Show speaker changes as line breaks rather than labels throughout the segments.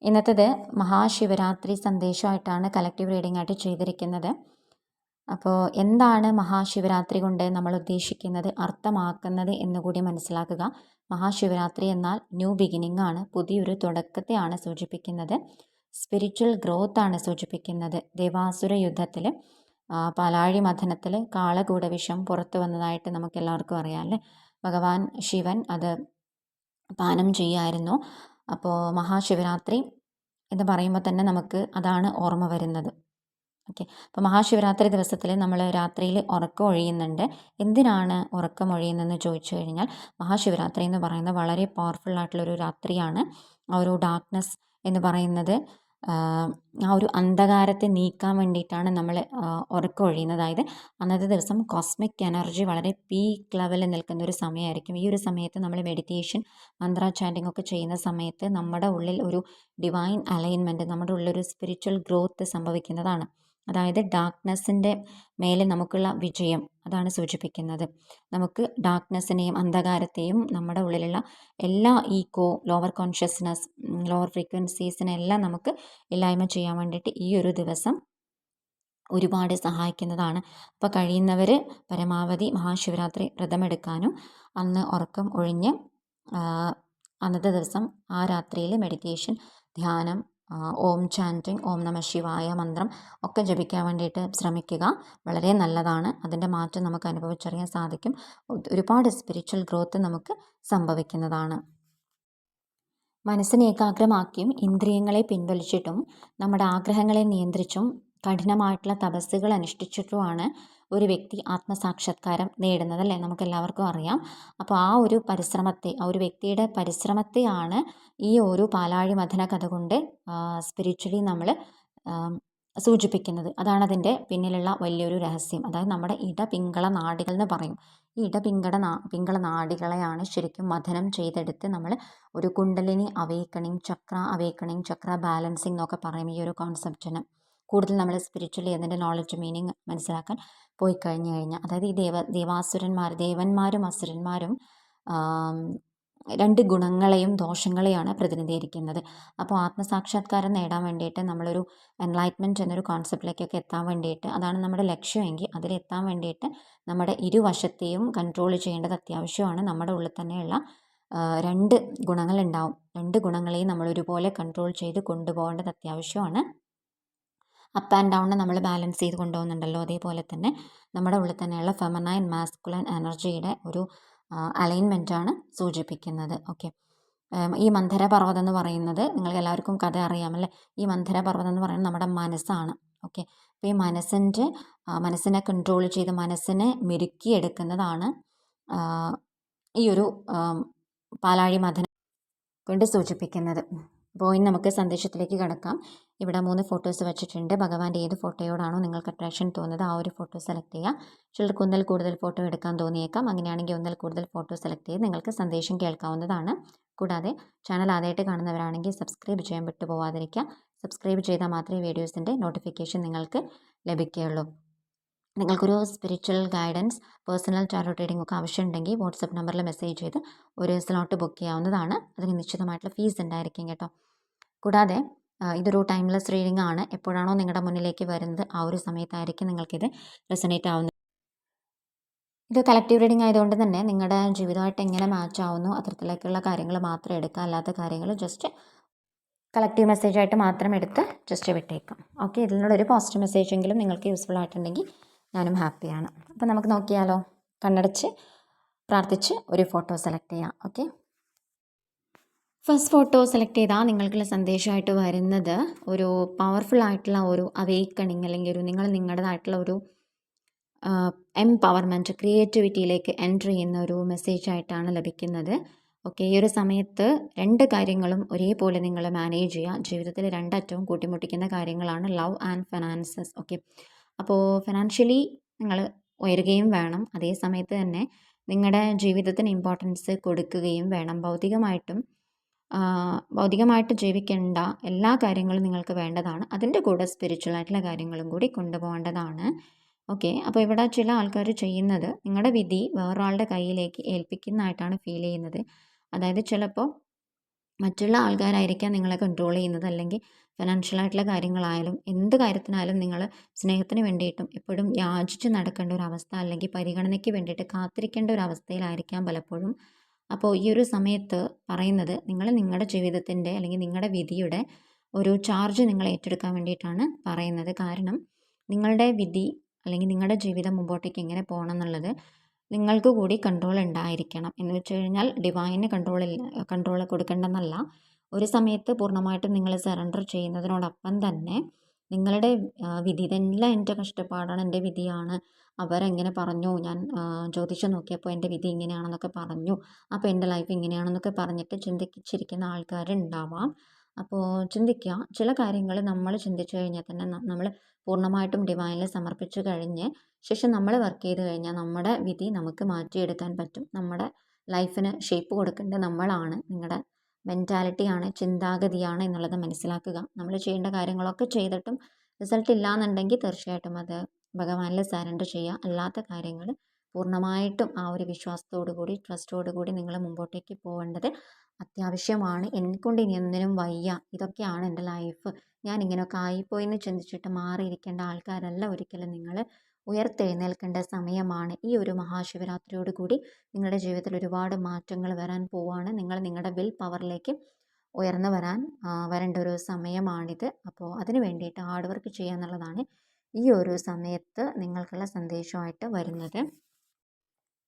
ഇന്നത്തേത് Mahashivratri സന്ദേശമായിട്ടാണ് collective reading ആയിട്ട് ചെയ്തിരിക്കുന്നത്. അപ്പോൾ എന്താണ് മഹാശിവരാത്രി കൊണ്ട് നമ്മൾ ഉദ്ദേശിക്കുന്നത്, അർത്ഥമാക്കുന്നത് എന്നുകൂടി മനസ്സിലാക്കുക. മഹാശിവരാത്രി എന്നാൽ ന്യൂ ബിഗിനിങ് ആണ്, പുതിയൊരു തുടക്കത്തെയാണ് സൂചിപ്പിക്കുന്നത്. സ്പിരിച്വൽ ഗ്രോത്ത് ആണ് സൂചിപ്പിക്കുന്നത്. ദേവാസുര യുദ്ധത്തിൽ പാലാഴി മഥനത്തിൽ കാളകൂടവിഷം പുറത്തു വന്നതായിട്ട് നമുക്ക് എല്ലാവർക്കും അറിയാം അല്ലേ. ഭഗവാൻ ശിവൻ അത് പാനം ചെയ്യായിരുന്നു. അപ്പോൾ മഹാശിവരാത്രി എന്ന് പറയുമ്പോൾ തന്നെ നമുക്ക് അതാണ് ഓർമ്മ വരുന്നത്. ഓക്കെ, അപ്പോൾ മഹാശിവരാത്രി ദിവസത്തിൽ നമ്മൾ രാത്രിയിൽ ഉറക്കം ഒഴിയുന്നുണ്ട്. എന്തിനാണ് ഉറക്കം ഒഴിയുന്നതെന്ന് ചോദിച്ചു കഴിഞ്ഞാൽ, മഹാശിവരാത്രി എന്ന് പറയുന്നത് വളരെ പവർഫുൾ ആയിട്ടുള്ളൊരു രാത്രിയാണ്. ആ ഒരു ഡാർക്ക്നെസ് എന്ന് പറയുന്നത് ആ ഒരു അന്ധകാരത്തെ നീക്കാൻ വേണ്ടിയിട്ടാണ് നമ്മൾ ഉറക്കം ഒഴിയുന്നത്. അതായത് അന്നത്തെ ദിവസം കോസ്മിക് എനർജി വളരെ പീക്ക് ലെവലിൽ നിൽക്കുന്ന ഒരു സമയമായിരിക്കും. ഈ ഒരു സമയത്ത് നമ്മൾ മെഡിറ്റേഷൻ, മന്ത്ര ചാൻറ്റിംഗ് ഒക്കെ ചെയ്യുന്ന സമയത്ത് നമ്മുടെ ഉള്ളിൽ ഒരു ഡിവൈൻ അലൈൻമെൻറ്റ്, നമ്മുടെ ഉള്ളിലൊരു സ്പിരിച്വൽ ഗ്രോത്ത് സംഭവിക്കുന്നതാണ്. അതായത് ഡാർക്ക്നെസ്സിൻ്റെ മേലെ നമുക്കുള്ള വിജയം അതാണ് സൂചിപ്പിക്കുന്നത്. നമുക്ക് ഡാർക്ക്നെസ്സിനെയും അന്ധകാരത്തെയും നമ്മുടെ ഉള്ളിലുള്ള എല്ലാ ഈഗോ, ലോവർ കോൺഷ്യസ്നസ്, ലോവർ ഫ്രീക്വൻസീസിനെല്ലാം നമുക്ക് ഇല്ലായ്മ ചെയ്യാൻ വേണ്ടിയിട്ട് ഈ ഒരു ദിവസം ഒരുപാട് സഹായിക്കുന്നതാണ്. അപ്പോൾ കഴിയുന്നവർ പരമാവധി മഹാശിവരാത്രി വ്രതമെടുക്കാനും അന്ന് ഉറക്കം ഒഴിഞ്ഞ് അന്നത്തെ ദിവസം ആ രാത്രിയിൽ മെഡിറ്റേഷൻ, ധ്യാനം, ഓം ചാൻറ്റിങ്, ഓം നമ ശിവായ മന്ത്രം ഒക്കെ ജപിക്കാൻ വേണ്ടിയിട്ട് ശ്രമിക്കുക. വളരെ നല്ലതാണ്. അതിൻ്റെ മാറ്റം നമുക്ക് അനുഭവിച്ചറിയാൻ സാധിക്കും. ഒരുപാട് സ്പിരിച്വൽ ഗ്രോത്ത് നമുക്ക് സംഭവിക്കുന്നതാണ്. മനസ്സിനെ ഏകാഗ്രമാക്കിയും ഇന്ദ്രിയങ്ങളെ പിൻവലിച്ചിട്ടും നമ്മുടെ ആഗ്രഹങ്ങളെ നിയന്ത്രിച്ചും കഠിനമായിട്ടുള്ള തപസ്സുകൾ അനുഷ്ഠിച്ചിട്ടുമാണ് ഒരു വ്യക്തി ആത്മസാക്ഷാത്കാരം നേടുന്നത് അല്ലേ, നമുക്ക് എല്ലാവർക്കും അറിയാം. അപ്പോൾ ആ ഒരു പരിശ്രമത്തെ, ആ ഒരു വ്യക്തിയുടെ പരിശ്രമത്തെയാണ് ഈ ഒരു പാലാഴി മഥന കഥ കൊണ്ട് സ്പിരിച്വലി നമ്മൾ സൂചിപ്പിക്കുന്നത്. അതാണ് അതിൻ്റെ പിന്നിലുള്ള വലിയൊരു രഹസ്യം. അതായത് നമ്മുടെ ഇടപിംഗള നാഡികൾ എന്ന് പറയും. ഈ പിംഗള നാഡികളെയാണ് ശരിക്കും മഥനം ചെയ്തെടുത്ത് നമ്മൾ ഒരു കുണ്ടലിനി അവേക്കണിങ്, ചക്ര അവേക്കണിങ്, ചക്ര ബാലൻസിങ് എന്നൊക്കെ പറയും ഈ ഒരു കോൺസെപ്റ്റിന്. കൂടുതൽ നമ്മൾ സ്പിരിച്വലി അതിൻ്റെ നോളജ്, മീനിങ് മനസ്സിലാക്കാൻ പോയി കഴിഞ്ഞാൽ, അതായത് ഈ ദേവന്മാരും അസുരന്മാരും രണ്ട് ഗുണങ്ങളെയും ദോഷങ്ങളെയാണ് പ്രതിനിധീകരിക്കുന്നത്. അപ്പോൾ ആത്മസാക്ഷാത്കാരം നേടാൻ വേണ്ടിയിട്ട് നമ്മളൊരു എൻലൈറ്റ്മെൻറ്റ് എന്നൊരു കോൺസെപ്റ്റിലേക്കൊക്കെ എത്താൻ വേണ്ടിയിട്ട്, അതാണ് നമ്മുടെ ലക്ഷ്യമെങ്കിൽ അതിലെത്താൻ വേണ്ടിയിട്ട് നമ്മുടെ ഇരുവശത്തെയും കൺട്രോൾ ചെയ്യേണ്ടത് അത്യാവശ്യമാണ്. നമ്മുടെ ഉള്ളിൽ തന്നെയുള്ള രണ്ട് ഗുണങ്ങളുണ്ടാവും. രണ്ട് ഗുണങ്ങളെയും നമ്മൾ ഒരുപോലെ കൺട്രോൾ ചെയ്ത് കൊണ്ടുപോകേണ്ടത് അത്യാവശ്യമാണ്. അപ്പ് ആൻഡ് ഡൗൺ നമ്മൾ ബാലൻസ് ചെയ്ത് കൊണ്ടുപോകുന്നുണ്ടല്ലോ, അതേപോലെ തന്നെ നമ്മുടെ ഉള്ളിൽ തന്നെയുള്ള ഫെമനൈൻ, മാസ്കുലൈൻ എനർജിയുടെ ഒരു അലൈൻമെൻറ്റാണ് സൂചിപ്പിക്കുന്നത്. ഓക്കെ, ഈ മന്ധര പർവ്വതം എന്ന് പറയുന്നത് നിങ്ങൾക്ക് എല്ലാവർക്കും കഥ അറിയാമല്ലേ. ഈ മന്ധര പർവ്വതം എന്ന് പറയുന്നത് നമ്മുടെ മനസ്സാണ്. ഓക്കെ, അപ്പോൾ ഈ മനസ്സിനെ കൺട്രോൾ ചെയ്ത് മനസ്സിനെ മെരുക്കിയെടുക്കുന്നതാണ് ഈ ഒരു പാലാഴി മഥനം കൊണ്ട് സൂചിപ്പിക്കുന്നത്. അപ്പോൾ ഇനി നമുക്ക് സന്ദേശത്തിലേക്ക് കടക്കാം. ഇവിടെ 3 ഫോട്ടോസ് വെച്ചിട്ടുണ്ട്. ഭഗവാന്റെ ഏത് ഫോട്ടോയോടാണോ നിങ്ങൾക്ക് അട്രാക്ഷൻ തോന്നുന്നത് ആ ഒരു ഫോട്ടോ സെലക്ട് ചെയ്യുക. ചിലർക്ക് ഒന്നിൽ കൂടുതൽ ഫോട്ടോ എടുക്കാൻ തോന്നിയേക്കാം. അങ്ങനെയാണെങ്കിൽ ഒന്നിൽ കൂടുതൽ ഫോട്ടോ സെലക്ട് ചെയ്ത് നിങ്ങൾക്ക് സന്ദേശം കേൾക്കാവുന്നതാണ്. കൂടാതെ ചാനൽ ആദ്യമായിട്ട് കാണുന്നവരാണെങ്കിൽ സബ്സ്ക്രൈബ് ചെയ്യാൻ വിട്ടുപോകാതിരിക്കുക. സബ്സ്ക്രൈബ് ചെയ്താൽ മാത്രമേ വീഡിയോസിൻ്റെ നോട്ടിഫിക്കേഷൻ നിങ്ങൾക്ക് ലഭിക്കുകയുള്ളൂ. നിങ്ങൾക്കൊരു spiritual guidance, personal tarot reading ഒക്കെ ആവശ്യമുണ്ടെങ്കിൽ വാട്സപ്പ് നമ്പറിൽ മെസ്സേജ് ചെയ്ത് ഒരു സ്ലോട്ട് ബുക്ക് ചെയ്യാവുന്നതാണ്. അതിന് നിശ്ചിതമായിട്ടുള്ള ഫീസ് ഉണ്ടായിരിക്കും കേട്ടോ. കൂടാതെ ഇതൊരു ടൈംലെസ് റീഡിംഗ് ആണ്. എപ്പോഴാണോ നിങ്ങളുടെ മുന്നിലേക്ക് വരുന്നത് ആ ഒരു സമയത്തായിരിക്കും നിങ്ങൾക്കിത് റെസനേറ്റ് ആവുന്നത്. ഇത് കളക്റ്റീവ് റീഡിംഗ് ആയതുകൊണ്ട് തന്നെ നിങ്ങളുടെ ജീവിതമായിട്ട് എങ്ങനെ മാച്ച് ആവുന്നു അത്തരത്തിലേക്കുള്ള കാര്യങ്ങൾ മാത്രം എടുക്കുക. അല്ലാത്ത കാര്യങ്ങൾ ജസ്റ്റ് കളക്റ്റീവ് മെസ്സേജായിട്ട് മാത്രം എടുത്ത് ജസ്റ്റ് വിട്ടേക്കാം. ഓക്കെ, ഇതിൽ നിന്നുള്ളൊരു പോസിറ്റീവ് മെസ്സേജെങ്കിലും നിങ്ങൾക്ക് യൂസ്ഫുൾ ആയിട്ടുണ്ടെങ്കിൽ ഞാനും ഹാപ്പിയാണ്. അപ്പോൾ നമുക്ക് നോക്കിയാലോ. കണ്ണടച്ച് പ്രാർത്ഥിച്ച് ഒരു ഫോട്ടോ സെലക്ട് ചെയ്യാം. ഓക്കെ, ഫസ്റ്റ് ഫോട്ടോ സെലക്ട് ചെയ്താൽ നിങ്ങൾക്കുള്ള സന്ദേശമായിട്ട് വരുന്നത് ഒരു പവർഫുൾ ആയിട്ടുള്ള ഒരു അവേക്കണിങ്, അല്ലെങ്കിൽ നിങ്ങളുടേതായിട്ടുള്ള ഒരു എംപവർമെൻറ്റ്, ക്രിയേറ്റിവിറ്റിയിലേക്ക് എൻ്റർ ചെയ്യുന്ന ഒരു മെസ്സേജായിട്ടാണ് ലഭിക്കുന്നത്. ഓക്കെ, ഈ ഒരു സമയത്ത് 2 കാര്യങ്ങളും ഒരേപോലെ നിങ്ങൾ മാനേജ് ചെയ്യുക. ജീവിതത്തിൽ 2 അറ്റവും കൂട്ടിമുട്ടിക്കുന്ന കാര്യങ്ങളാണ് ലവ് ആൻഡ് ഫിനാൻസസ്. ഓക്കെ, അപ്പോൾ ഫിനാൻഷ്യലി നിങ്ങൾ ഉയരുകയും വേണം, അതേ സമയത്ത് തന്നെ നിങ്ങളുടെ ജീവിതത്തിന് ഇമ്പോർട്ടൻസ് കൊടുക്കുകയും വേണം. ഭൗതികമായിട്ട് ജീവിക്കേണ്ട എല്ലാ കാര്യങ്ങളും നിങ്ങൾക്ക് വേണ്ടതാണ്. അതിൻ്റെ കൂടെ സ്പിരിച്വൽ ആയിട്ടുള്ള കാര്യങ്ങളും കൂടി കൊണ്ടുപോകേണ്ടതാണ്. ഓക്കെ, അപ്പോൾ ഇവിടെ ചില ആൾക്കാർ ചെയ്യുന്നത് നിങ്ങളുടെ വിധി വേറൊരാളുടെ കയ്യിലേക്ക് ഏൽപ്പിക്കുന്നതായിട്ടാണ് ഫീൽ ചെയ്യുന്നത്. അതായത് ചിലപ്പോൾ മറ്റുള്ള ആൾക്കാരായിരിക്കാം നിങ്ങളെ കൺട്രോൾ ചെയ്യുന്നത്, അല്ലെങ്കിൽ ഫിനാൻഷ്യലായിട്ടുള്ള കാര്യങ്ങളായാലും എന്ത് കാര്യത്തിനായാലും നിങ്ങൾ സ്നേഹത്തിന് വേണ്ടിയിട്ടും എപ്പോഴും യാചിച്ച് നടക്കേണ്ട ഒരു അവസ്ഥ, അല്ലെങ്കിൽ പരിഗണനയ്ക്ക് വേണ്ടിയിട്ട് കാത്തിരിക്കേണ്ട ഒരു അവസ്ഥയിലായിരിക്കാം പലപ്പോഴും. അപ്പോൾ ഈ ഒരു സമയത്ത് പറയുന്നത്, നിങ്ങൾ നിങ്ങളുടെ ജീവിതത്തിൻ്റെ അല്ലെങ്കിൽ നിങ്ങളുടെ വിധിയുടെ ഒരു ചാർജ് നിങ്ങൾ ഏറ്റെടുക്കാൻ വേണ്ടിയിട്ടാണ് പറയുന്നത്. കാരണം നിങ്ങളുടെ വിധി അല്ലെങ്കിൽ നിങ്ങളുടെ ജീവിതം മുമ്പോട്ടേക്ക് എങ്ങനെ പോകണം എന്നുള്ളത് നിങ്ങൾക്ക് കൂടി കൺട്രോൾ ഉണ്ടായിരിക്കണം. എന്ന് വെച്ച് കഴിഞ്ഞാൽ ഡിവൈന് കൺട്രോൾ കൊടുക്കേണ്ടെന്നല്ല. ഒരു സമയത്ത് പൂർണ്ണമായിട്ടും നിങ്ങൾ സറണ്ടർ ചെയ്യുന്നതിനോടൊപ്പം തന്നെ നിങ്ങളുടെ വിധി ഇതെല്ലാം എൻ്റെ കഷ്ടപ്പാടാണ്, എൻ്റെ വിധിയാണ്, അവരെങ്ങനെ പറഞ്ഞു, ഞാൻ ജ്യോതിഷം നോക്കിയപ്പോൾ എൻ്റെ വിധി ഇങ്ങനെയാണെന്നൊക്കെ പറഞ്ഞു, അപ്പോൾ എൻ്റെ ലൈഫ് ഇങ്ങനെയാണെന്നൊക്കെ പറഞ്ഞിട്ട് ചിന്തിച്ചിരിക്കുന്ന ആൾക്കാരുണ്ടാവാം. അപ്പോൾ ചിന്തിക്കുക, ചില കാര്യങ്ങൾ നമ്മൾ ചിന്തിച്ചു കഴിഞ്ഞാൽ തന്നെ നമ്മൾ പൂർണ്ണമായിട്ടും ഡിവൈനിൽ സമർപ്പിച്ചു കഴിഞ്ഞ് ശേഷം നമ്മൾ വർക്ക് ചെയ്ത് കഴിഞ്ഞാൽ നമ്മുടെ വിധി നമുക്ക് മാറ്റിയെടുക്കാൻ പറ്റും. നമ്മുടെ ലൈഫിന് ഷേപ്പ് കൊടുക്കേണ്ടത് നമ്മളാണ്, നിങ്ങളുടെ മെൻറ്റാലിറ്റിയാണ്, ചിന്താഗതിയാണ് എന്നുള്ളത് മനസ്സിലാക്കുക. നമ്മൾ ചെയ്യേണ്ട കാര്യങ്ങളൊക്കെ ചെയ്തിട്ടും റിസൾട്ട് ഇല്ലയെന്നുണ്ടെങ്കിൽ തീർച്ചയായിട്ടും അത് ഭഗവാനിൽ സറണ്ടർ ചെയ്യുക. അല്ലാത്ത കാര്യങ്ങൾ പൂർണ്ണമായിട്ടും ആ ഒരു വിശ്വാസത്തോടു കൂടി ട്രസ്റ്റോടു കൂടി നിങ്ങൾ മുമ്പോട്ടേക്ക് പോകേണ്ടത് അത്യാവശ്യമാണ്. എന്നെക്കൊണ്ട് ഇനി ഒന്നിനും വയ്യ, ഇതൊക്കെയാണ് എൻ്റെ ലൈഫ്, ഞാൻ ഇങ്ങനെയൊക്കെ ആയിപ്പോയി എന്ന് ചിന്തിച്ചിട്ട് മാറിയിരിക്കേണ്ട ആൾക്കാരല്ല ഒരിക്കലും നിങ്ങൾ. ഉയർത്തെഴുന്നേൽക്കേണ്ട സമയമാണ്. ഈ ഒരു മഹാശിവരാത്രിയോട് കൂടി നിങ്ങളുടെ ജീവിതത്തിൽ ഒരുപാട് മാറ്റങ്ങൾ വരാൻ പോവുകയാണ്. നിങ്ങൾ നിങ്ങളുടെ വിൽ പവറിലേക്ക് ഉയർന്നു വരേണ്ട ഒരു സമയമാണിത്. അപ്പോൾ അതിന് വേണ്ടിയിട്ട് ഹാർഡ് വർക്ക് ചെയ്യുക എന്നുള്ളതാണ് ഈ ഒരു സമയത്ത് നിങ്ങൾക്കുള്ള സന്ദേശമായിട്ട് വരുന്നത്.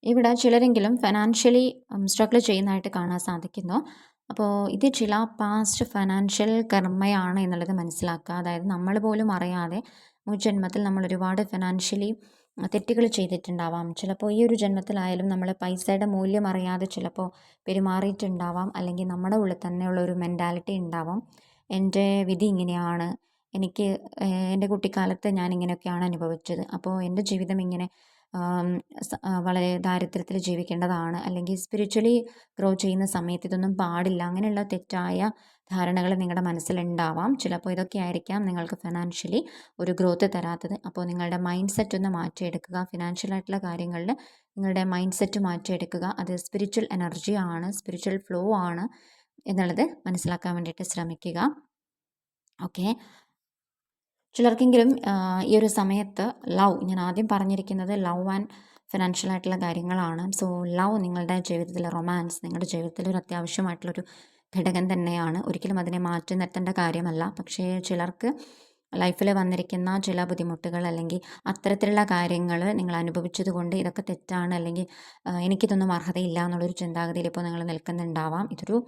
ഇവിടെ ചിലരെങ്കിലും ഫിനാൻഷ്യലി സ്ട്രഗിൾ ചെയ്യുന്നതായിട്ട് കാണാൻ സാധിക്കുന്നു. അപ്പോൾ ഇത് ചില പാസ്റ്റ് ഫിനാൻഷ്യൽ കർമ്മയാണ് എന്നുള്ളത് മനസ്സിലാക്കുക. അതായത് നമ്മൾ പോലും അറിയാതെ മുൻജന്മത്തിൽ നമ്മൾ ഒരുപാട് ഫിനാൻഷ്യലി തെറ്റുകൾ ചെയ്തിട്ടുണ്ടാവാം. ചിലപ്പോൾ ഈ ഒരു ജന്മത്തിലായാലും നമ്മൾ പൈസയുടെ മൂല്യം അറിയാതെ ചിലപ്പോൾ പെരുമാറിയിട്ടുണ്ടാവാം. അല്ലെങ്കിൽ നമ്മുടെ ഉള്ളിൽ തന്നെയുള്ള ഒരു മെൻറ്റാലിറ്റി ഉണ്ടാവാം, എൻ്റെ വിധി ഇങ്ങനെയാണ്, എനിക്ക് എൻ്റെ കുട്ടിക്കാലത്ത് ഞാൻ ഇങ്ങനെയൊക്കെയാണ് അനുഭവിച്ചത്, അപ്പോൾ എൻ്റെ ജീവിതം ഇങ്ങനെ വളരെ ദാരിദ്ര്യത്തിൽ ജീവിക്കേണ്ടതാണ്, അല്ലെങ്കിൽ സ്പിരിച്വലി ഗ്രോ ചെയ്യുന്ന സമയത്ത് ഇതൊന്നും പാടില്ല, അങ്ങനെയുള്ള തെറ്റായ ധാരണകൾ നിങ്ങളുടെ മനസ്സിലുണ്ടാവാം. ചിലപ്പോൾ ഇതൊക്കെ ആയിരിക്കാം നിങ്ങൾക്ക് ഫിനാൻഷ്യലി ഒരു ഗ്രോത്ത് തരാത്തത്. അപ്പോൾ നിങ്ങളുടെ മൈൻഡ് സെറ്റ് ഒന്ന് മാറ്റിയെടുക്കുക. ഫിനാൻഷ്യലായിട്ടുള്ള കാര്യങ്ങളിൽ നിങ്ങളുടെ മൈൻഡ് സെറ്റ് മാറ്റിയെടുക്കുക. അത് സ്പിരിച്വൽ എനർജി ആണ്, സ്പിരിച്വൽ ഫ്ലോ ആണ് എന്നുള്ളത് മനസ്സിലാക്കാൻ വേണ്ടിയിട്ട് ശ്രമിക്കുക. ഓക്കെ, ചിലർക്കെങ്കിലും ഈ ഒരു സമയത്ത് ഞാൻ ആദ്യം പറഞ്ഞിരിക്കുന്നത് ലവ് ആൻഡ് ഫിനാൻഷ്യലായിട്ടുള്ള കാര്യങ്ങളാണ്. സോ ലവ് നിങ്ങളുടെ ജീവിതത്തിലെ റൊമാൻസ് നിങ്ങളുടെ ജീവിതത്തിൽ ഒരു അത്യാവശ്യമായിട്ടുള്ളൊരു ഘടകം തന്നെയാണ്. ഒരിക്കലും അതിനെ മാറ്റി നിർത്തേണ്ട കാര്യമല്ല. പക്ഷേ ചിലർക്ക് ലൈഫിൽ വന്നിരിക്കുന്ന ചില ബുദ്ധിമുട്ടുകൾ അല്ലെങ്കിൽ അത്തരത്തിലുള്ള കാര്യങ്ങൾ നിങ്ങൾ അനുഭവിച്ചത് കൊണ്ട് ഇതൊക്കെ തെറ്റാണ്, അല്ലെങ്കിൽ എനിക്കിതൊന്നും അർഹതയില്ല എന്നുള്ളൊരു ചിന്താഗതിയിൽ ഇപ്പോൾ നിങ്ങൾ നിൽക്കുന്നുണ്ടാവാം. ഇതൊരു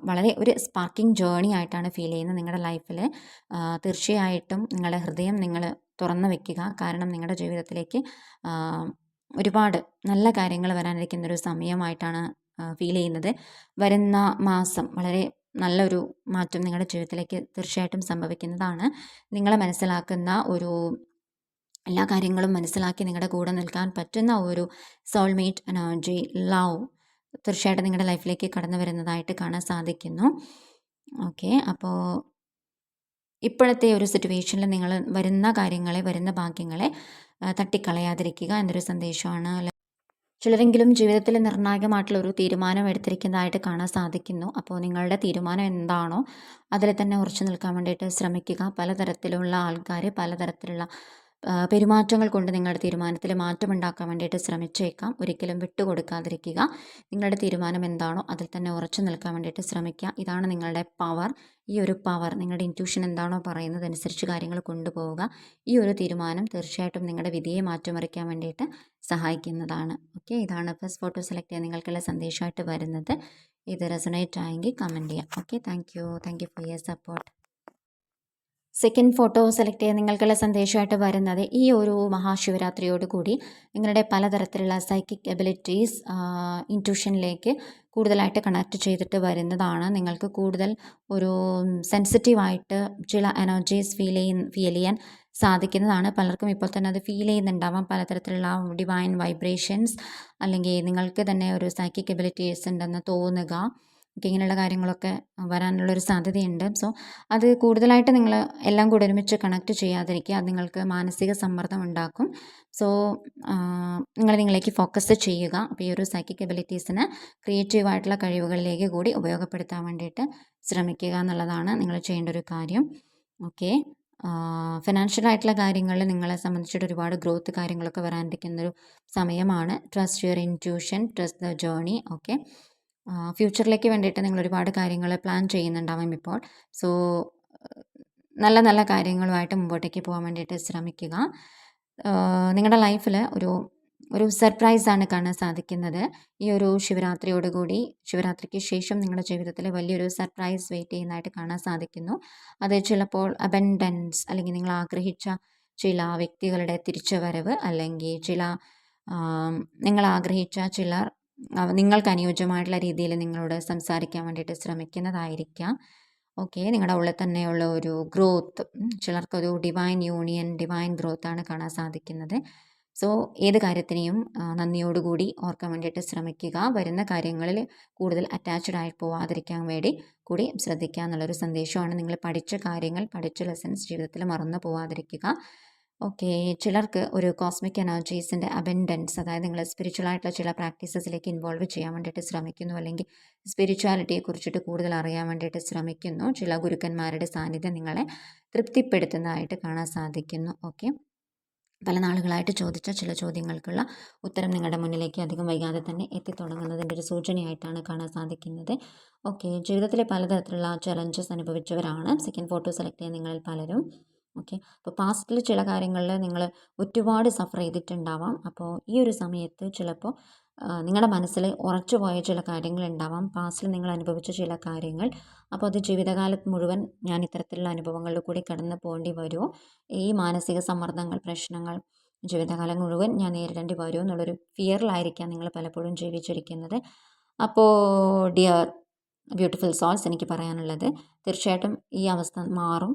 വളരെ ഒരു സ്പാർക്കിംഗ് ജേണി ആയിട്ടാണ് ഫീൽ ചെയ്യുന്നത് നിങ്ങളുടെ ലൈഫിൽ. തീർച്ചയായിട്ടും നിങ്ങളുടെ ഹൃദയം നിങ്ങൾ തുറന്നു വെക്കുക. കാരണം നിങ്ങളുടെ ജീവിതത്തിലേക്ക് ഒരുപാട് നല്ല കാര്യങ്ങൾ വരാനിരിക്കുന്നൊരു സമയമായിട്ടാണ് ഫീൽ ചെയ്യുന്നത്. വരുന്ന മാസം വളരെ നല്ലൊരു മാറ്റം നിങ്ങളുടെ ജീവിതത്തിലേക്ക് തീർച്ചയായിട്ടും സംഭവിക്കുന്നതാണ്. നിങ്ങളെ മനസ്സിലാക്കുന്ന ഒരു എല്ലാ കാര്യങ്ങളും മനസ്സിലാക്കി നിങ്ങളുടെ കൂടെ നിൽക്കാൻ പറ്റുന്ന ഒരു സോൾമേറ്റ് എനർജി ലവ് തീർച്ചയായിട്ടും നിങ്ങളുടെ ലൈഫിലേക്ക് കടന്നു വരുന്നതായിട്ട് കാണാൻ സാധിക്കുന്നു. ഓക്കെ, അപ്പോൾ ഇപ്പോഴത്തെ ഒരു സിറ്റുവേഷനിൽ നിങ്ങൾ വരുന്ന കാര്യങ്ങളെ, വരുന്ന ഭാഗ്യങ്ങളെ തട്ടിക്കളയാതിരിക്കുക എന്നൊരു സന്ദേശമാണ്. ചിലരെങ്കിലും ജീവിതത്തിൽ നിർണായകമായിട്ടുള്ള ഒരു തീരുമാനം എടുത്തിരിക്കുന്നതായിട്ട് കാണാൻ സാധിക്കുന്നു. അപ്പോൾ നിങ്ങളുടെ തീരുമാനം എന്താണോ അതിൽ തന്നെ ഉറച്ചു നിൽക്കാൻ വേണ്ടിയിട്ട് ശ്രമിക്കുക. പലതരത്തിലുള്ള ആൾക്കാർ പലതരത്തിലുള്ള പെരുമാറ്റങ്ങൾ കൊണ്ട് നിങ്ങളുടെ തീരുമാനത്തിൽ മാറ്റമുണ്ടാക്കാൻ വേണ്ടിയിട്ട് ശ്രമിച്ചേക്കാം. ഒരിക്കലും വിട്ടുകൊടുക്കാതിരിക്കുക. നിങ്ങളുടെ തീരുമാനം എന്താണോ അതിൽ തന്നെ ഉറച്ചു നിൽക്കാൻ വേണ്ടിയിട്ട് ശ്രമിക്കുക. ഇതാണ് നിങ്ങളുടെ പവർ. ഈ ഒരു പവർ, നിങ്ങളുടെ ഇൻറ്റ്യൂഷൻ എന്താണോ പറയുന്നത് അനുസരിച്ച് കാര്യങ്ങൾ കൊണ്ടുപോവുക. ഈ ഒരു തീരുമാനം തീർച്ചയായിട്ടും നിങ്ങളുടെ വിധിയെ മാറ്റിമറിക്കാൻ വേണ്ടിയിട്ട് സഹായിക്കുന്നതാണ്. ഓക്കെ, ഇതാണ് ഫസ്റ്റ് ഫോട്ടോ സെലക്ട് ചെയ്യാൻ നിങ്ങൾക്കുള്ള സന്ദേശമായിട്ട് വരുന്നത്. ഇത് റെസൊണേറ്റ് ആയെങ്കിൽ കമൻറ്റ് ചെയ്യാം. Okay, thank you for your support. Second photo select ചെയ്യാൻ നിങ്ങൾക്കുള്ള സന്ദേശമായിട്ട് വരുന്നത്, ഈ ഒരു മഹാശിവരാത്രിയോട് കൂടി നിങ്ങളുടെ പലതരത്തിലുള്ള സൈക്കിക് എബിലിറ്റീസ് ഇൻറ്റ്യൂഷനിലേക്ക് കൂടുതലായിട്ട് കണക്ട് ചെയ്തിട്ട് വരുന്നതാണ്. നിങ്ങൾക്ക് കൂടുതൽ ഒരു സെൻസിറ്റീവായിട്ട് ചില എനർജീസ് ഫീൽ ചെയ്യാൻ സാധിക്കുന്നതാണ്. പലർക്കും ഇപ്പോൾ തന്നെ അത് ഫീൽ ചെയ്യുന്നുണ്ടാവാം. പലതരത്തിലുള്ള ഡിവൈൻ വൈബ്രേഷൻസ് അല്ലെങ്കിൽ നിങ്ങൾക്ക് തന്നെ ഒരു സൈക്കിക് എബിലിറ്റീസ് ഉണ്ടെന്ന് തോന്നുക. ഇങ്ങനെയുള്ള കാര്യങ്ങളൊക്കെ വരാനുള്ളൊരു സാധ്യതയുണ്ട്. സോ അത് കൂടുതലായിട്ട് നിങ്ങൾ എല്ലാം കൂടെ ഒരുമിച്ച് കണക്ട് ചെയ്യാതിരിക്കുക. അത് നിങ്ങൾക്ക് മാനസിക സമ്മർദ്ദം ഉണ്ടാക്കും. സോ നിങ്ങൾ നിങ്ങളിലേക്ക് ഫോക്കസ് ചെയ്യുക. അപ്പോൾ ഈ ഒരു സൈക്കിക് എബിലിറ്റീസിന് ക്രിയേറ്റീവായിട്ടുള്ള കഴിവുകളിലേക്ക് കൂടി ഉപയോഗപ്പെടുത്താൻ വേണ്ടിയിട്ട് ശ്രമിക്കുക എന്നുള്ളതാണ് നിങ്ങൾ ചെയ്യേണ്ട ഒരു കാര്യം. ഓക്കെ. ഫിനാൻഷ്യൽ ആയിട്ടുള്ള കാര്യങ്ങളിൽ നിങ്ങളെ സംബന്ധിച്ചിട്ട് ഒരുപാട് ഗ്രോത്ത് കാര്യങ്ങളൊക്കെ വരാനിരിക്കുന്നൊരു സമയമാണ്. Trust your intuition, trust the journey. Okay. ഫ്യൂച്ചറിലേക്ക് വേണ്ടിയിട്ട് നിങ്ങൾ ഒരുപാട് കാര്യങ്ങൾ പ്ലാൻ ചെയ്യുന്നുണ്ടാവും ഇപ്പോൾ. സോ നല്ല നല്ല കാര്യങ്ങളുമായിട്ട് മുമ്പോട്ടേക്ക് പോകാൻ വേണ്ടിയിട്ട് ശ്രമിക്കുക. നിങ്ങളുടെ ലൈഫിൽ ഒരു സർപ്രൈസാണ് കാണാൻ സാധിക്കുന്നത്. ഈ ഒരു ശിവരാത്രിയോടുകൂടി, ശിവരാത്രിക്ക് ശേഷം നിങ്ങളുടെ ജീവിതത്തിൽ വലിയൊരു സർപ്രൈസ് വെയിറ്റ് ചെയ്യുന്നതായിട്ട് കാണാൻ സാധിക്കുന്നു. അത് ചിലപ്പോൾ അബൻഡൻസ്, അല്ലെങ്കിൽ നിങ്ങൾ ആഗ്രഹിച്ച ചില വ്യക്തികളുടെ തിരിച്ചുവരവ്, അല്ലെങ്കിൽ നിങ്ങൾ ആഗ്രഹിച്ച ചിലർ നിങ്ങൾക്ക് അനുയോജ്യമായിട്ടുള്ള രീതിയിൽ നിങ്ങളോട് സംസാരിക്കാൻ വേണ്ടിയിട്ട് ശ്രമിക്കുന്നതായിരിക്കാം. ഓക്കെ. നിങ്ങളുടെ ഉള്ളിൽ തന്നെയുള്ള ഒരു ഗ്രോത്ത്, ചിലർക്കൊരു ഡിവൈൻ യൂണിയൻ, ഡിവൈൻ ഗ്രോത്താണ് കാണാൻ സാധിക്കുന്നത്. സോ ഏത് കാര്യത്തിനെയും നന്ദിയോടുകൂടി ഓർക്കാൻ വേണ്ടിയിട്ട് ശ്രമിക്കുക. വരുന്ന കാര്യങ്ങളിൽ കൂടുതൽ അറ്റാച്ച്ഡ് ആയി പോവാതിരിക്കാൻ വേണ്ടി കൂടി ശ്രദ്ധിക്കുക എന്നുള്ളൊരു സന്ദേശമാണ്. നിങ്ങൾ പഠിച്ച കാര്യങ്ങൾ, പഠിച്ച ലെസൺസ് ജീവിതത്തിൽ മറന്നു പോവാതിരിക്കുക. ഓക്കെ. ചിലർക്ക് ഒരു കോസ്മിക് എനർജീസിൻ്റെ അബൻഡൻസ്, അതായത് നിങ്ങൾ സ്പിരിച്വൽ ആയിട്ടുള്ള ചില പ്രാക്ടീസസിലേക്ക് ഇൻവോൾവ് ചെയ്യാൻ വേണ്ടിയിട്ട് ശ്രമിക്കുന്നു, അല്ലെങ്കിൽ സ്പിരിച്വാലിറ്റിയെ കുറിച്ചിട്ട് കൂടുതൽ അറിയാൻ വേണ്ടിയിട്ട് ശ്രമിക്കുന്നു. ചില ഗുരുക്കന്മാരുടെ സാന്നിധ്യം നിങ്ങളെ തൃപ്തിപ്പെടുത്തുന്നതായിട്ട് കാണാൻ സാധിക്കുന്നു. ഓക്കെ. പല നാളുകളായിട്ട് ചോദിച്ച ചില ചോദ്യങ്ങൾക്കുള്ള ഉത്തരം നിങ്ങളുടെ മുന്നിലേക്ക് അധികം വൈകാതെ തന്നെ എത്തിത്തുടങ്ങുന്നതിൻ്റെ ഒരു സൂചനയായിട്ടാണ് കാണാൻ സാധിക്കുന്നത്. ഓക്കെ. ജീവിതത്തിലെ പലതരത്തിലുള്ള ചലഞ്ചസ് അനുഭവിച്ചവരാണ് സെക്കൻഡ് ഫോട്ടോ സെലക്ട് ചെയ്യാൻ നിങ്ങളിൽ പലരും. ഓക്കെ. അപ്പോൾ പാസ്റ്റിൽ ചില കാര്യങ്ങളിൽ നിങ്ങൾ ഒരുപാട് സഫർ ചെയ്തിട്ടുണ്ടാവാം. അപ്പോൾ ഈ ഒരു സമയത്ത് ചിലപ്പോൾ നിങ്ങളുടെ മനസ്സിൽ ഉറച്ചു പോയ ചില കാര്യങ്ങളുണ്ടാവാം, പാസ്റ്റിൽ നിങ്ങൾ അനുഭവിച്ച ചില കാര്യങ്ങൾ. അപ്പോൾ അത് ജീവിതകാലത്ത് മുഴുവൻ ഞാൻ ഇത്തരത്തിലുള്ള അനുഭവങ്ങളിൽ കൂടി കടന്നു പോകേണ്ടി വരുമോ, ഈ മാനസിക സമ്മർദ്ദങ്ങൾ, പ്രശ്നങ്ങൾ ജീവിതകാലം മുഴുവൻ ഞാൻ നേരിടേണ്ടി വരുമോ എന്നുള്ളൊരു ഫിയറിലായിരിക്കാം നിങ്ങൾ പലപ്പോഴും ജീവിച്ചിരിക്കുന്നത്. അപ്പോൾ ഡിയർ ബ്യൂട്ടിഫുൾ സോൾസ്, എനിക്ക് പറയാനുള്ളത് തീർച്ചയായിട്ടും ഈ അവസ്ഥ മാറും.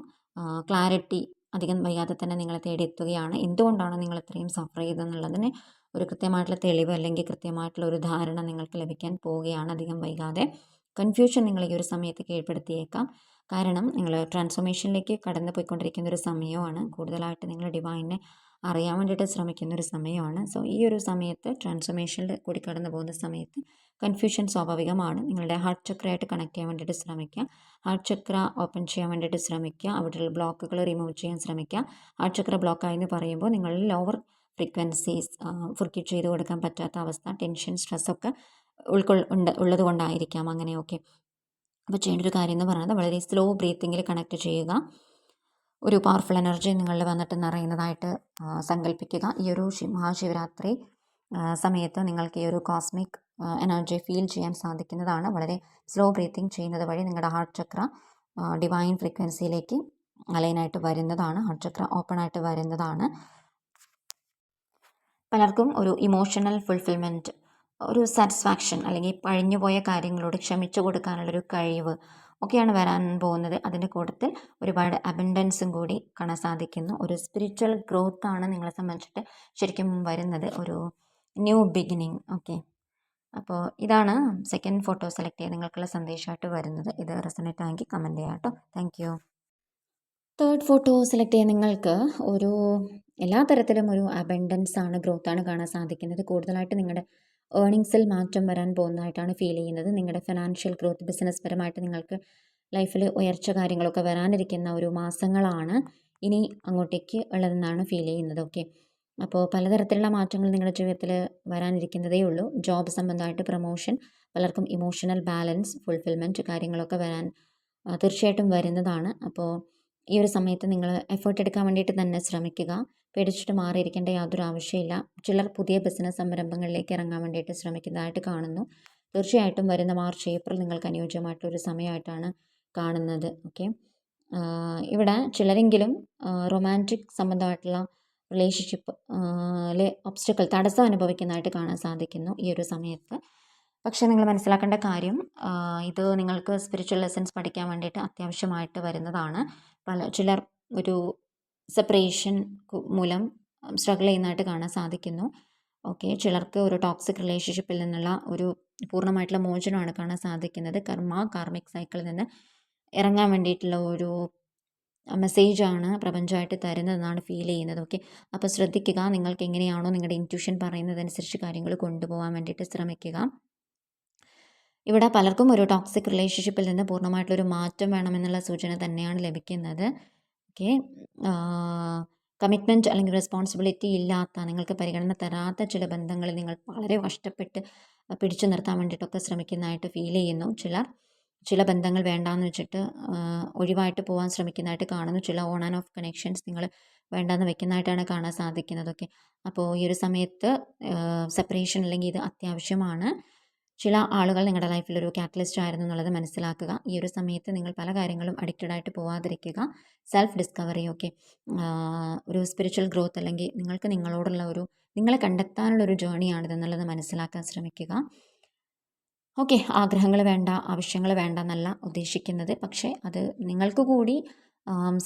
ക്ലാരിറ്റി അധികം വൈകാതെ തന്നെ നിങ്ങളെ തേടിയെത്തുകയാണ്. എന്തുകൊണ്ടാണ് നിങ്ങൾ ഇത്രയും സഫർ ചെയ്തതെന്നുള്ളതിന് ഒരു കൃത്യമായിട്ടുള്ള തെളിവ്, അല്ലെങ്കിൽ കൃത്യമായിട്ടുള്ള ഒരു ധാരണ നിങ്ങൾക്ക് ലഭിക്കാൻ പോവുകയാണ് അധികം വൈകാതെ. കൺഫ്യൂഷൻ നിങ്ങൾ ഈ ഒരു സമയത്ത് കീഴ്പ്പെടുത്തിയേക്കാം. കാരണം നിങ്ങൾ ട്രാൻസ്ഫോർമേഷനിലേക്ക് കടന്നു പോയിക്കൊണ്ടിരിക്കുന്ന ഒരു സമയമാണ്. കൂടുതലായിട്ട് നിങ്ങൾ ഡിവൈനെ അറിയാൻ വേണ്ടിയിട്ട് ശ്രമിക്കുന്ന ഒരു സമയമാണ്. സോ ഈ ഒരു സമയത്ത് ട്രാൻസ്ഫോർമേഷനിൽ കൂടി കടന്നു പോകുന്ന സമയത്ത് കൺഫ്യൂഷൻ സ്വാഭാവികമാണ്. നിങ്ങളുടെ ഹാർട്ട് ചക്രയായിട്ട് കണക്ട് ചെയ്യാൻ വേണ്ടിയിട്ട് ശ്രമിക്കുക. ഹാർട്ട് ചക്ര ഓപ്പൺ ചെയ്യാൻ വേണ്ടിയിട്ട് ശ്രമിക്കുക. അവിടെയുള്ള ബ്ലോക്കുകൾ റിമൂവ് ചെയ്യാൻ ശ്രമിക്കുക. ഹാർട്ട് ചക്ര ബ്ലോക്കായി എന്ന് പറയുമ്പോൾ നിങ്ങളിൽ ലോവർ ഫ്രീക്വൻസീസ് ഫുർക്കിറ്റ് ചെയ്ത് കൊടുക്കാൻ പറ്റാത്ത അവസ്ഥ, ടെൻഷൻ, സ്ട്രെസ്സൊക്കെ ഉള്ളത് കൊണ്ടായിരിക്കാം അങ്ങനെയൊക്കെ. അപ്പോൾ ചെയ്യേണ്ട ഒരു കാര്യം എന്ന് പറയുന്നത് വളരെ സ്ലോ ബ്രീത്തിങ്ങിൽ കണക്ട് ചെയ്യുക. ഒരു പവർഫുൾ എനർജി നിങ്ങളിൽ വന്നിട്ട് നിറയുന്നതായിട്ട് സങ്കല്പിക്കുക. ഈ ഒരു മഹാശിവരാത്രി സമയത്ത് നിങ്ങൾക്ക് ഈ ഒരു കോസ്മിക് എനർജി ഫീൽ ചെയ്യാൻ സാധിക്കുന്നതാണ്. വളരെ സ്ലോ ബ്രീത്തിങ് ചെയ്യുന്നത് വഴി നിങ്ങളുടെ ഹാർട്ട് ചക്ര ഡിവൈൻ ഫ്രീക്വൻസിയിലേക്ക് അലൈനായിട്ട് വരുന്നതാണ്. ഹാർട്ട് ചക്ര ഓപ്പൺ ആയിട്ട് വരുന്നതാണ്. പലർക്കും ഒരു ഇമോഷണൽ ഫുൾഫിൽമെൻറ്റ്, ഒരു സാറ്റിസ്ഫാക്ഷൻ, അല്ലെങ്കിൽ പഴിഞ്ഞുപോയ കാര്യങ്ങളോട് ക്ഷമിച്ചു കൊടുക്കാനുള്ളൊരു കഴിവ് ഒക്കെയാണ് വരാൻ പോകുന്നത്. അതിൻ്റെ കൂട്ടത്തിൽ ഒരുപാട് അബൻഡൻസും കൂടി കാണാൻ സാധിക്കുന്നു. ഒരു സ്പിരിച്വൽ ഗ്രോത്താണ് നിങ്ങളെ സംബന്ധിച്ചിട്ട് ശരിക്കും വരുന്നത്, ഒരു ന്യൂ ബിഗിനിങ്. ഓക്കെ. അപ്പോൾ ഇതാണ് സെക്കൻഡ് ഫോട്ടോ സെലക്ട് ചെയ്ത് നിങ്ങൾക്കുള്ള സന്ദേശമായിട്ട് വരുന്നത്. ഇത് റെസണേറ്റ് ആയെങ്കിൽ കമൻറ്റ് ചെയ്യാം കേട്ടോ. Thank you. Third photo select ചെയ്യാൻ നിങ്ങൾക്ക് എല്ലാ തരത്തിലും ഒരു അബൻഡൻസ് ആണ്, ഗ്രോത്താണ് കാണാൻ സാധിക്കുന്നത്. കൂടുതലായിട്ട് നിങ്ങളുടെ ഏർണിങ്സിൽ മാറ്റം വരാൻ പോകുന്നതായിട്ടാണ് ഫീൽ ചെയ്യുന്നത്. നിങ്ങളുടെ ഫിനാൻഷ്യൽ ഗ്രോത്ത്, ബിസിനസ് പരമായിട്ട് നിങ്ങൾക്ക് ലൈഫിൽ ഉയർച്ച കാര്യങ്ങളൊക്കെ വരാനിരിക്കുന്ന ഒരു മാസങ്ങളാണ് ഇനി അങ്ങോട്ടേക്ക് ഉള്ളതെന്നാണ് ഫീൽ ചെയ്യുന്നത്. ഓക്കെ. അപ്പോൾ പലതരത്തിലുള്ള മാറ്റങ്ങൾ നിങ്ങളുടെ ജീവിതത്തിൽ വരാനിരിക്കുന്നതേ ഉള്ളൂ. ജോബ് സംബന്ധമായിട്ട് പ്രൊമോഷൻ, പലർക്കും ഇമോഷണൽ ബാലൻസ്, ഫുൾഫിൽമെൻറ്റ് കാര്യങ്ങളൊക്കെ വരാൻ തീർച്ചയായിട്ടും വരുന്നതാണ്. അപ്പോൾ ഈ ഒരു സമയത്ത് നിങ്ങൾ എഫേർട്ട് എടുക്കാൻ വേണ്ടിയിട്ട് തന്നെ ശ്രമിക്കുക. പേടിച്ചിട്ട് മാറിയിരിക്കേണ്ട യാതൊരു ആവശ്യമില്ല. ചിലർ പുതിയ ബിസിനസ് സംരംഭങ്ങളിലേക്ക് ഇറങ്ങാൻ വേണ്ടിയിട്ട് ശ്രമിക്കുന്നതായിട്ട് കാണുന്നു. തീർച്ചയായിട്ടും വരുന്ന മാർച്ച്, ഏപ്രിൽ നിങ്ങൾക്ക് അനുയോജ്യമായിട്ടൊരു സമയമായിട്ടാണ് കാണുന്നത്. ഓക്കെ. ഇവിടെ ചിലരെങ്കിലും റൊമാൻറ്റിക് സംബന്ധമായിട്ടുള്ള റിലേഷൻഷിപ്പ് ഒബ്സ്റ്റക്കിൾ, തടസ്സം അനുഭവിക്കുന്നതായിട്ട് കാണാൻ സാധിക്കുന്നു ഈ ഒരു സമയത്ത്. പക്ഷേ നിങ്ങൾ മനസ്സിലാക്കേണ്ട കാര്യം, ഇത് നിങ്ങൾക്ക് സ്പിരിച്വൽ ലെസൺസ് പഠിക്കാൻ വേണ്ടിയിട്ട് അത്യാവശ്യമായിട്ട് വരുന്നതാണ്. ചിലർ ഒരു സെപ്പറേഷൻ മൂലം സ്ട്രഗിൾ ചെയ്യുന്നതായിട്ട് കാണാൻ സാധിക്കുന്നു. ഓക്കെ, ചിലർക്ക് ഒരു ടോക്സിക് റിലേഷൻഷിപ്പിൽ നിന്നുള്ള ഒരു പൂർണ്ണമായിട്ടുള്ള മോചനമാണ് കാണാൻ സാധിക്കുന്നത്. കാർമിക് സൈക്കിളിൽ നിന്ന് ഇറങ്ങാൻ വേണ്ടിയിട്ടുള്ള ഒരു മെസ്സേജാണ് പ്രപഞ്ചമായിട്ട് തരുന്നതെന്നാണ് ഫീൽ ചെയ്യുന്നത്. ഓക്കെ, അപ്പോൾ ശ്രദ്ധിക്കുക, നിങ്ങൾക്ക് എങ്ങനെയാണോ നിങ്ങളുടെ ഇൻറ്റ്യൂഷൻ പറയുന്നതനുസരിച്ച് കാര്യങ്ങൾ കൊണ്ടുപോകാൻ വേണ്ടിയിട്ട് ശ്രമിക്കുക. ഇവിടെ പലർക്കും ഒരു ടോക്സിക് റിലേഷൻഷിപ്പിൽ നിന്ന് പൂർണ്ണമായിട്ടുള്ളൊരു മാറ്റം വേണമെന്നുള്ള സൂചന തന്നെയാണ് ലഭിക്കുന്നത്. ഓക്കെ, കമ്മിറ്റ്മെൻറ്റ് അല്ലെങ്കിൽ റെസ്പോൺസിബിലിറ്റി ഇല്ലാത്ത, നിങ്ങൾക്ക് പരിഗണന തരാത്ത ചില ബന്ധങ്ങളിൽ നിങ്ങൾ വളരെ കഷ്ടപ്പെട്ട് പിടിച്ചു നിർത്താൻ വേണ്ടിയിട്ടൊക്കെ ശ്രമിക്കുന്നതായിട്ട് ഫീൽ ചെയ്യുന്നു. ചില ബന്ധങ്ങൾ വേണ്ടാന്ന് വെച്ചിട്ട് ഒഴിവായിട്ട് പോകാൻ ശ്രമിക്കുന്നതായിട്ട് കാണുന്നു. ചില ഓൺ ആൻഡ് ഓഫ് കണക്ഷൻസ് നിങ്ങൾ വേണ്ടാന്ന് വെക്കുന്നതായിട്ടാണ് കാണാൻ സാധിക്കുന്നത്. അപ്പോൾ ഈ ഒരു സമയത്ത് സെപ്പറേഷൻ അല്ലെങ്കിൽ ഇത് അത്യാവശ്യമാണ്. ചില ആളുകൾ നിങ്ങളുടെ ലൈഫിൽ ഒരു കാറ്റലിസ്റ്റ് ആയിരുന്നു എന്നുള്ളത് മനസ്സിലാക്കുക. ഈ ഒരു സമയത്ത് നിങ്ങൾ പല കാര്യങ്ങളും അഡിക്റ്റഡ് ആയിട്ട് പോവാതിരിക്കുക. സെൽഫ് ഡിസ്കവറി, ഓക്കെ, ഒരു സ്പിരിച്വൽ ഗ്രോത്ത് അല്ലെങ്കിൽ നിങ്ങൾക്ക് നിങ്ങളോടുള്ള നിങ്ങളെ കണ്ടെത്താനുള്ള ഒരു ജേണിയാണിതെന്നുള്ളത് മനസ്സിലാക്കാൻ ശ്രമിക്കുക. ഓക്കെ, ആഗ്രഹങ്ങൾ വേണ്ട, ആവശ്യങ്ങൾ വേണ്ട എന്നല്ല ഉദ്ദേശിക്കുന്നത്, പക്ഷേ അത് നിങ്ങൾക്ക് കൂടി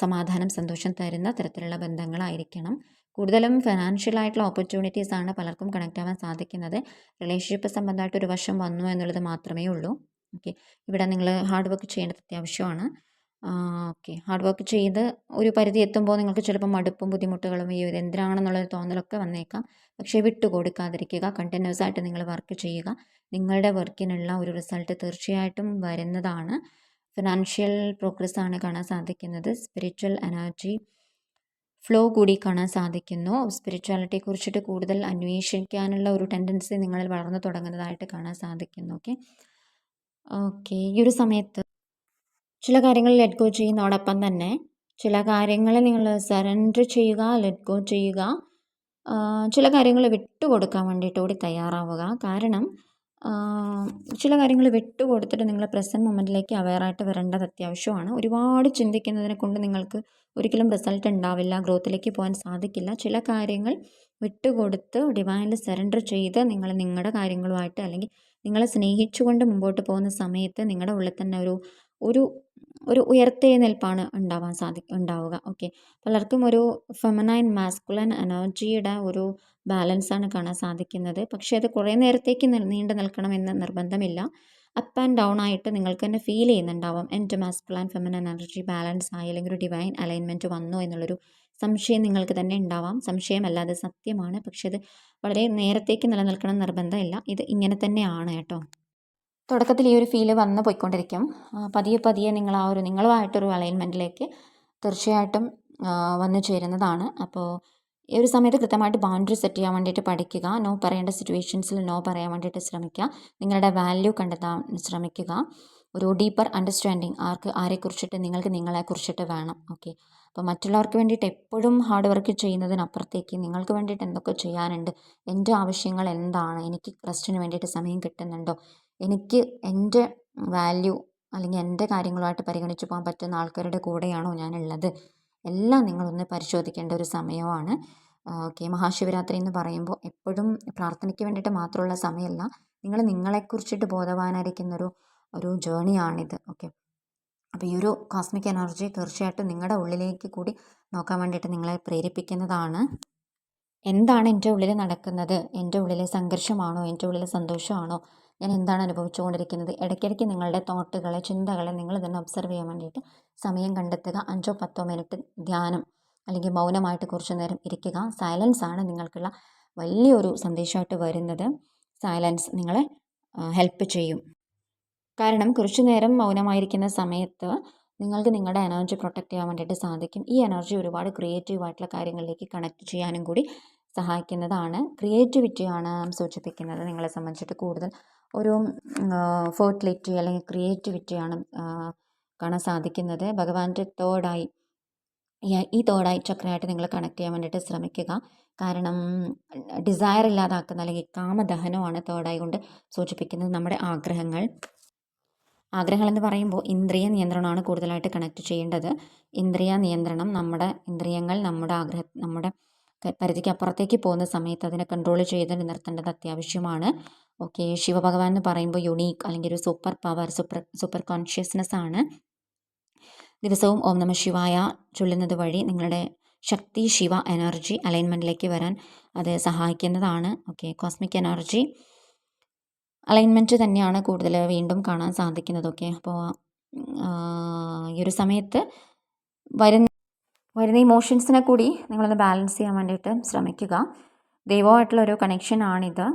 സമാധാനം, സന്തോഷം തരുന്ന തരത്തിലുള്ള ബന്ധങ്ങളായിരിക്കണം. കൂടുതലും ഫിനാൻഷ്യൽ ആയിട്ടുള്ള ഓപ്പർച്യൂണിറ്റീസ് ആണ് പലർക്കും കണക്റ്റ് ആവാൻ സാധിക്കുന്നത്. റിലേഷൻഷിപ്പ് സംബന്ധമായിട്ട് ഒരു വശം വന്നു എന്നുള്ളത് മാത്രമേ ഉള്ളൂ. ഓക്കെ, ഇവിടെ നിങ്ങൾ ഹാർഡ് വർക്ക് ചെയ്യേണ്ടത് അത്യാവശ്യമാണ്. ഓക്കെ, ഹാർഡ് വർക്ക് ചെയ്ത് ഒരു പരിധി എത്തുമ്പോൾ നിങ്ങൾക്ക് ചിലപ്പോൾ മടുപ്പും ബുദ്ധിമുട്ടുകളും ഇത് എന്തിനാണെന്നുള്ളൊരു തോന്നലൊക്കെ വന്നേക്കാം. പക്ഷേ വിട്ടുകൊടുക്കാതിരിക്കുക. കണ്ടിന്യൂസ് ആയിട്ട് നിങ്ങൾ വർക്ക് ചെയ്യുക. നിങ്ങളുടെ വർക്കിനുള്ള ഒരു റിസൾട്ട് തീർച്ചയായിട്ടും വരുന്നതാണ്. ഫിനാൻഷ്യൽ പ്രോഗ്രസ് ആണ് കാണാൻ സാധിക്കുന്നത്. സ്പിരിച്വൽ എനർജി ഫ്ലോ കൂടി കാണാൻ സാധിക്കുന്നു. സ്പിരിച്വാലിറ്റിയെ കുറിച്ചിട്ട് കൂടുതൽ അന്വേഷിക്കാനുള്ള ഒരു ടെൻഡൻസി നിങ്ങളിൽ വളർന്നു തുടങ്ങുന്നതായിട്ട് കാണാൻ സാധിക്കുന്നു. ഓക്കെ, ഈ ഒരു സമയത്ത് ചില കാര്യങ്ങൾ ലെറ്റ് ഗോ ചെയ്യുന്നതോടൊപ്പം തന്നെ ചില കാര്യങ്ങൾ നിങ്ങൾ സറണ്ടർ ചെയ്യുക, ലെറ്റ് ഗോ ചെയ്യുക. ചില കാര്യങ്ങൾ വിട്ടുകൊടുക്കാൻ വേണ്ടിയിട്ട് കൂടി തയ്യാറാവുക. കാരണം ചില കാര്യങ്ങൾ വിട്ടുകൊടുത്തിട്ട് നിങ്ങൾ പ്രസൻറ്റ് മൊമെൻറ്റിലേക്ക് അവെയറായിട്ട് വരേണ്ടത് അത്യാവശ്യമാണ്. ഒരുപാട് ചിന്തിക്കുന്നതിനെ കൊണ്ട് നിങ്ങൾക്ക് ഒരിക്കലും റിസൾട്ട് ഉണ്ടാവില്ല, ഗ്രോത്തിലേക്ക് പോകാൻ സാധിക്കില്ല. ചില കാര്യങ്ങൾ വിട്ടുകൊടുത്ത് ഡിവൈനിൽ സറണ്ടർ ചെയ്ത് നിങ്ങൾ നിങ്ങളുടെ കാര്യങ്ങളുമായിട്ട് അല്ലെങ്കിൽ നിങ്ങളെ സ്നേഹിച്ചുകൊണ്ട് മുമ്പോട്ട് പോകുന്ന സമയത്ത് നിങ്ങളുടെ ഉള്ളിൽ തന്നെ ഒരു ഒരു ഉയർത്തെഴുന്നേൽപ്പാണ് ഉണ്ടാവുക. ഓക്കെ, പലർക്കും ഒരു ഫെമിനൈൻ മാസ്കുലൈൻ എനർജിയുടെ ഒരു ബാലൻസാണ് കാണാൻ സാധിക്കുന്നത്. പക്ഷേ അത് കുറേ നേരത്തേക്ക് നീണ്ടു നിൽക്കണമെന്ന് നിർബന്ധമില്ല. അപ്പ് ആൻഡ് ഡൗൺ ആയിട്ട് നിങ്ങൾക്ക് തന്നെ ഫീൽ ചെയ്യുന്നുണ്ടാവും. എൻ്റെ മാസ്കുലൈൻ ഫെമിനൈൻ എനർജി ബാലൻസ് ആയി അല്ലെങ്കിൽ ഒരു ഡിവൈൻ അലൈൻമെൻറ്റ് വന്നു എന്നുള്ളൊരു സംശയം നിങ്ങൾക്ക് തന്നെ ഉണ്ടാവാം. സംശയമല്ലാതെ സത്യമാണ്. പക്ഷേ അത് വളരെ നേരത്തേക്ക് നിലനിൽക്കണം നിർബന്ധമില്ല. ഇത് ഇങ്ങനെ തന്നെയാണ് കേട്ടോ. തുടക്കത്തിൽ ഈ ഒരു ഫീല് വന്ന് പോയിക്കൊണ്ടിരിക്കും. പതിയെ പതിയെ നിങ്ങൾ നിങ്ങളുമായിട്ടൊരു അലൈൻമെൻറ്റിലേക്ക് തീർച്ചയായിട്ടും വന്നു ചേരുന്നതാണ്. അപ്പോൾ ഈ ഒരു സമയത്ത് കൃത്യമായിട്ട് ബൗണ്ടറി സെറ്റ് ചെയ്യാൻ വേണ്ടിയിട്ട് പഠിക്കുക. നോ പറയേണ്ട സിറ്റുവേഷൻസിൽ നോ പറയാൻ വേണ്ടിയിട്ട് ശ്രമിക്കുക. നിങ്ങളുടെ വാല്യൂ കണ്ടെത്താൻ ശ്രമിക്കുക. ഒരു ഡീപ്പർ അണ്ടർസ്റ്റാൻഡിങ് ആരെക്കുറിച്ചിട്ട് നിങ്ങൾക്ക് നിങ്ങളെക്കുറിച്ചിട്ട് വേണം. ഓക്കെ, അപ്പോൾ മറ്റുള്ളവർക്ക് വേണ്ടിയിട്ട് എപ്പോഴും ഹാർഡ് വർക്ക് ചെയ്യുന്നതിനപ്പുറത്തേക്ക് നിങ്ങൾക്ക് വേണ്ടിയിട്ട് എന്തൊക്കെ ചെയ്യാനുണ്ട്, എൻ്റെ ആവശ്യങ്ങൾ എന്താണ്, എനിക്ക് റെസ്റ്റിന് വേണ്ടിയിട്ട് സമയം കിട്ടുന്നുണ്ടോ, എനിക്ക് എൻ്റെ വാല്യൂ അല്ലെങ്കിൽ എൻ്റെ കാര്യങ്ങളുമായിട്ട് പരിഗണിച്ച് പോകാൻ പറ്റുന്ന ആൾക്കാരുടെ കൂടെയാണോ ഞാനുള്ളത്, എല്ലാം നിങ്ങളൊന്ന് പരിശോധിക്കേണ്ട ഒരു സമയമാണ്. ഓക്കെ, മഹാശിവരാത്രി എന്ന് പറയുമ്പോൾ എപ്പോഴും പ്രാർത്ഥനയ്ക്ക് വേണ്ടിയിട്ട് മാത്രമുള്ള സമയമല്ല, നിങ്ങൾ നിങ്ങളെക്കുറിച്ചിട്ട് ബോധവാനായിരിക്കുന്നൊരു ജേണിയാണിത്. ഓക്കെ, അപ്പോൾ ഈ ഒരു കോസ്മിക് എനർജി തീർച്ചയായിട്ടും നിങ്ങളുടെ ഉള്ളിലേക്ക് കൂടി നോക്കാൻ വേണ്ടിയിട്ട് നിങ്ങളെ പ്രേരിപ്പിക്കുന്നതാണ്. എന്താണ് എൻ്റെ ഉള്ളിൽ നടക്കുന്നത്, എൻ്റെ ഉള്ളിലെ സംഘർഷമാണോ, എൻ്റെ ഉള്ളിലെ സന്തോഷമാണോ, ഞാൻ എന്താണ് അനുഭവിച്ചുകൊണ്ടിരിക്കുന്നത്. ഇടയ്ക്കിടയ്ക്ക് നിങ്ങളുടെ തോട്ടുകളെ, ചിന്തകളെ നിങ്ങൾ തന്നെ ഒബ്സർവ് ചെയ്യാൻ വേണ്ടിയിട്ട് സമയം കണ്ടെത്തുക. 5-10 മിനിറ്റ് ധ്യാനം അല്ലെങ്കിൽ മൗനമായിട്ട് കുറച്ച് നേരം ഇരിക്കുക. സൈലൻസ് ആണ് നിങ്ങൾക്കുള്ള വലിയൊരു സന്ദേശമായിട്ട് വരുന്നത്. സൈലൻസ് നിങ്ങളെ ഹെൽപ്പ് ചെയ്യും. കാരണം കുറച്ചു നേരം മൗനമായിരിക്കുന്ന സമയത്ത് നിങ്ങൾക്ക് നിങ്ങളുടെ എനർജി പ്രൊട്ടക്റ്റ് ചെയ്യാൻ വേണ്ടിയിട്ട് സാധിക്കും. ഈ എനർജി ഒരുപാട് ക്രിയേറ്റീവായിട്ടുള്ള കാര്യങ്ങളിലേക്ക് കണക്ട് ചെയ്യാനും കൂടി സഹായിക്കുന്നതാണ്. ക്രിയേറ്റിവിറ്റിയാണ് സൂചിപ്പിക്കുന്നത്. നിങ്ങളെ സംബന്ധിച്ചിട്ട് കൂടുതൽ ഒരു ഫെർട്ടിലിറ്റി അല്ലെങ്കിൽ ക്രിയേറ്റിവിറ്റിയാണ് കാണാൻ സാധിക്കുന്നത്. ഭഗവാന്റെ ഈ തേർഡ് ഐ ചക്രയായിട്ട് നിങ്ങൾ കണക്ട് ചെയ്യാൻ വേണ്ടിയിട്ട് ശ്രമിക്കുക. കാരണം ഡിസയർ ഇല്ലാതാക്കുന്ന അല്ലെങ്കിൽ കാമദഹനമാണ് തേർഡ് ഐ കൊണ്ട് സൂചിപ്പിക്കുന്നത്. നമ്മുടെ ആഗ്രഹങ്ങളെന്ന് പറയുമ്പോൾ ഇന്ദ്രിയ നിയന്ത്രണമാണ് കൂടുതലായിട്ട് കണക്ട് ചെയ്യേണ്ടത്. ഇന്ദ്രിയ നിയന്ത്രണം, നമ്മുടെ ഇന്ദ്രിയങ്ങൾ നമ്മുടെ പരിധിക്ക് അപ്പുറത്തേക്ക് പോകുന്ന സമയത്ത് അതിനെ കൺട്രോൾ ചെയ്ത് നിർത്തേണ്ടത് അത്യാവശ്യമാണ്. ഓക്കെ, ശിവഭഗവാൻ എന്ന് പറയുമ്പോൾ യുണീക്ക് അല്ലെങ്കിൽ ഒരു സൂപ്പർ പവർ, സൂപ്പർ കോൺഷ്യസ്നെസ് ആണ്. ദിവസവും ഓം നമഃ ശിവായ ചൊല്ലുന്നത് വഴി നിങ്ങളുടെ ശക്തി ശിവ എനർജി അലൈൻമെൻറ്റിലേക്ക് വരാൻ അത് സഹായിക്കുന്നതാണ്. ഓക്കെ, കോസ്മിക് എനർജി അലൈൻമെൻറ്റ് തന്നെയാണ് കൂടുതൽ വീണ്ടും കാണാൻ സാധിക്കുന്നത്. ഓക്കെ, അപ്പോൾ ഈ ഒരു സമയത്ത് വരുന്ന ഇമോഷൻസിനെ കൂടി നിങ്ങളൊന്ന് ബാലൻസ് ചെയ്യാൻ വേണ്ടിയിട്ട് ശ്രമിക്കുക. ദൈവമായിട്ടുള്ളൊരു കണക്ഷനാണിത്.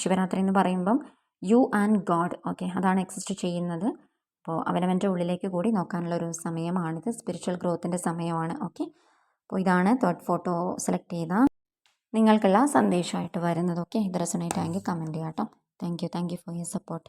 ശിവരാത്രി എന്ന് പറയുമ്പം യു ആൻഡ് ഗോഡ്, ഓക്കെ, അതാണ് എക്സിസ്റ്റ് ചെയ്യുന്നത്. അപ്പോൾ അവനവൻ്റെ ഉള്ളിലേക്ക് കൂടി നോക്കാനുള്ളൊരു സമയമാണിത്. സ്പിരിച്വൽ ഗ്രോത്തിൻ്റെ സമയമാണ്. ഓക്കെ, അപ്പോൾ ഇതാണ് തേർഡ് ഫോട്ടോ സെലക്ട് ചെയ്ത നിങ്ങൾക്കുള്ള സന്ദേശമായിട്ട് വരുന്നത്. ഓക്കെ, ഇത് റെസൊണേറ്റ് ആയെങ്കിൽ കമൻറ്റ് ചെയ്യാം കേട്ടോ. Thank you for your support.